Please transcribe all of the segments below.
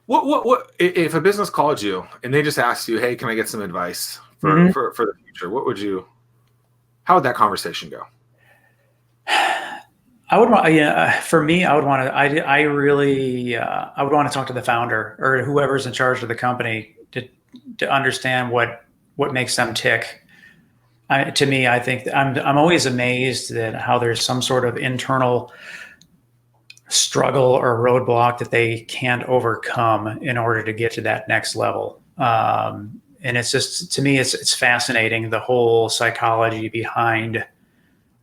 If a business called you and they just asked you, "Hey, can I get some advice for Mhm. for the future?" How would that conversation go? I would want, yeah, for me, I would want to, I really, I would want to talk to the founder or whoever's in charge of the company to understand what makes them tick. To me, I think I'm always amazed at how there's some sort of internal struggle or roadblock that they can't overcome in order to get to that next level. And it's just, to me, it's fascinating, the whole psychology behind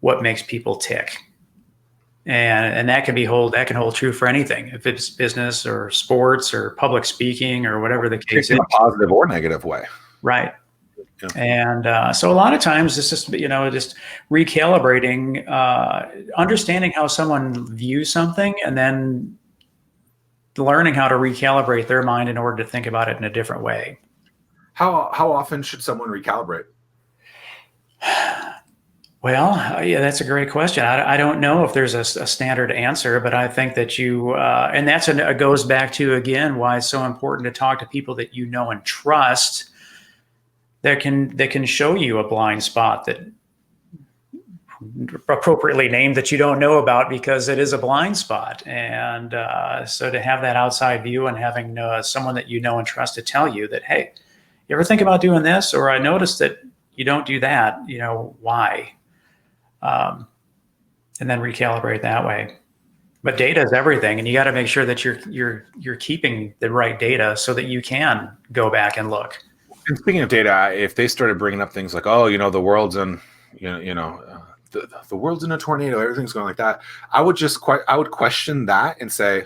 what makes people tick. And that can hold true for anything, if it's business or sports or public speaking or whatever the Tick case in is. a positive or negative way. Right. Yeah. And so a lot of times it's just, just recalibrating, understanding how someone views something, and then learning how to recalibrate their mind in order to think about it in a different way. How often should someone recalibrate? Well, yeah, that's a great question. I don't know if there's a standard answer, but I think that and goes back to, again, why it's so important to talk to people that you know and trust, that can show you a blind spot that appropriately named, that you don't know about, because it is a blind spot. And so to have that outside view and having someone that you know and trust to tell you that, hey, you ever think about doing this? Or I noticed that you don't do that. Why? Um, and then recalibrate that way. But data is everything, and you got to make sure that you're keeping the right data so that you can go back and look. And speaking of data, if they started bringing up things like, "Oh, the world's in, the world's in a tornado, everything's going like that," I would question that and say,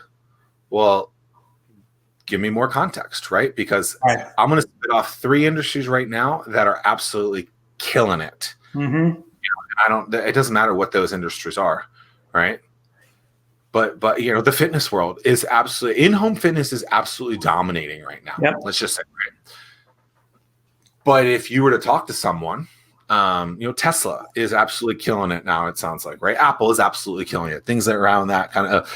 "Well, give me more context, right? Because Right. I'm going to spit off 3 industries right now that are absolutely killing it. Mm-hmm. It doesn't matter what those industries are, right? But the fitness world is absolutely, in-home fitness is absolutely dominating right now. Yep. Let's just say, right? But if you were to talk to someone, Tesla is absolutely killing it now, it sounds like, right? Apple is absolutely killing it. Things around that kind of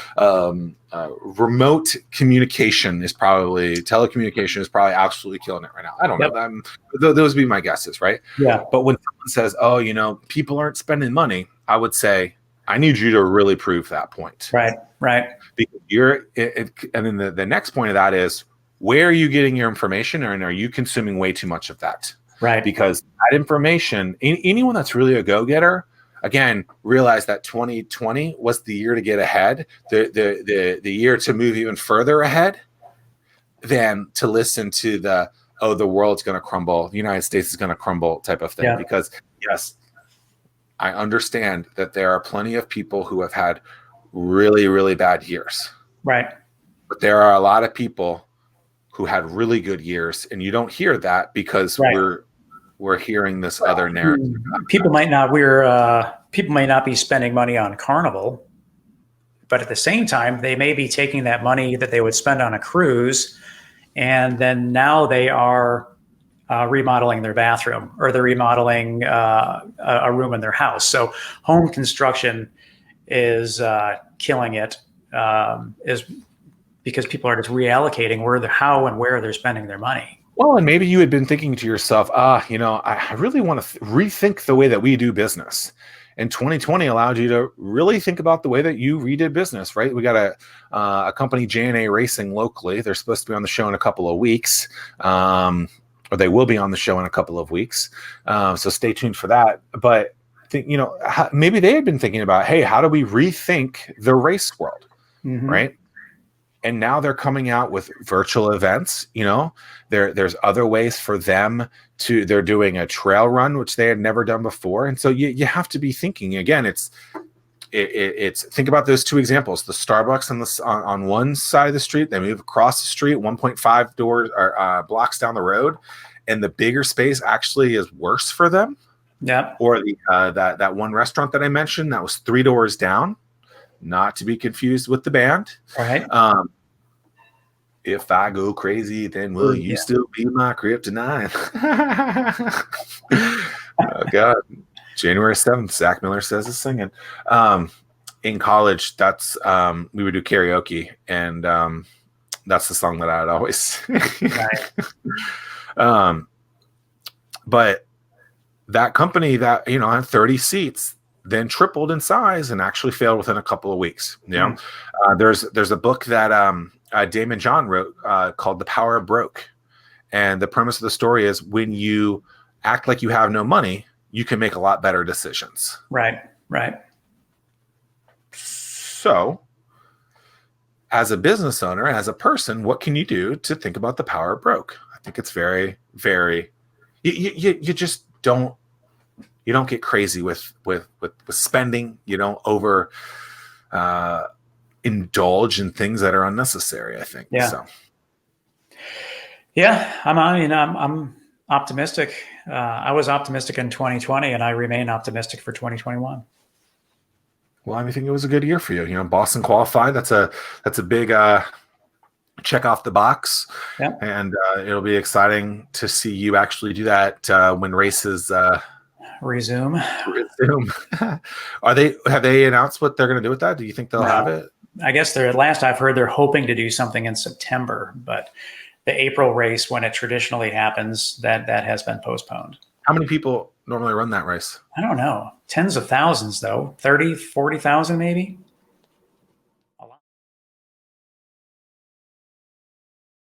remote communication telecommunication is probably absolutely killing it right now. I don't Yep. know. Those would be my guesses, right? Yeah. But when someone says, "Oh, people aren't spending money," I would say, I need you to really prove that point. Right. Right. Because and then the next point of that is, where are you getting your information, and are you consuming way too much of that? Right. Because that information, anyone that's really a go-getter, again, realize that 2020 was the year to get ahead, the year to move even further ahead than to listen to the world's going to crumble, the United States is going to crumble type of thing. Yeah. Because yes, I understand that there are plenty of people who have had really, really bad years. Right. But there are a lot of people who had really good years, and you don't hear that because Right. we're hearing this other narrative. People might not be spending money on Carnival, but at the same time, they may be taking that money that they would spend on a cruise, and then now they are remodeling their bathroom, or they're remodeling a room in their house. So home construction is killing it, is because people are just reallocating how and where they're spending their money. Well, and maybe you had been thinking to yourself, I really want to rethink the way that we do business. And 2020 allowed you to really think about the way that you redid business, right? We got a company, J&A Racing, locally. They're supposed to be on the show in a couple of weeks, or they will be on the show in a couple of weeks. So stay tuned for that. But maybe they had been thinking about, hey, how do we rethink the race world, right? And now they're coming out with virtual events. There's other ways for them they're doing a trail run, which they had never done before. And so you have to be thinking, again, it's think about those 2 examples. The Starbucks on one side of the street, they move across the street 1.5 doors or blocks down the road, and the bigger space actually is worse for them. Yeah. Or that one restaurant that I mentioned that was 3 doors down, not to be confused with the band. Right. If I go crazy, then will you still be my kryptonite? Oh God. January 7th, Zach Miller Says is singing. In college, that's we would do karaoke, and That's the song that I'd always. Right. um, but that company that had 30 seats then tripled in size and actually failed within a couple of weeks. There's a book that Damon John wrote called The Power of Broke, and the premise of the story is when you act like you have no money, you can make a lot better decisions. Right. So, as a business owner, as a person, what can you do to think about the power of broke? I think it's very, very. You just don't. You don't get crazy with spending. You don't over indulge in things that are unnecessary, I think. Yeah. So. Yeah, I'm optimistic. I was optimistic in 2020, and I remain optimistic for 2021. Well, I think it was a good year for you. Boston qualified. That's a big check off the box. Yeah. And it'll be exciting to see you actually do that when races resume. Have they announced what they're going to do with that? Do you think they'll have it? I guess at last I've heard they're hoping to do something in September, but the April race, when it traditionally happens, that has been postponed. How many people normally run that race? I don't know. Tens of thousands, though. 30, 40,000 maybe.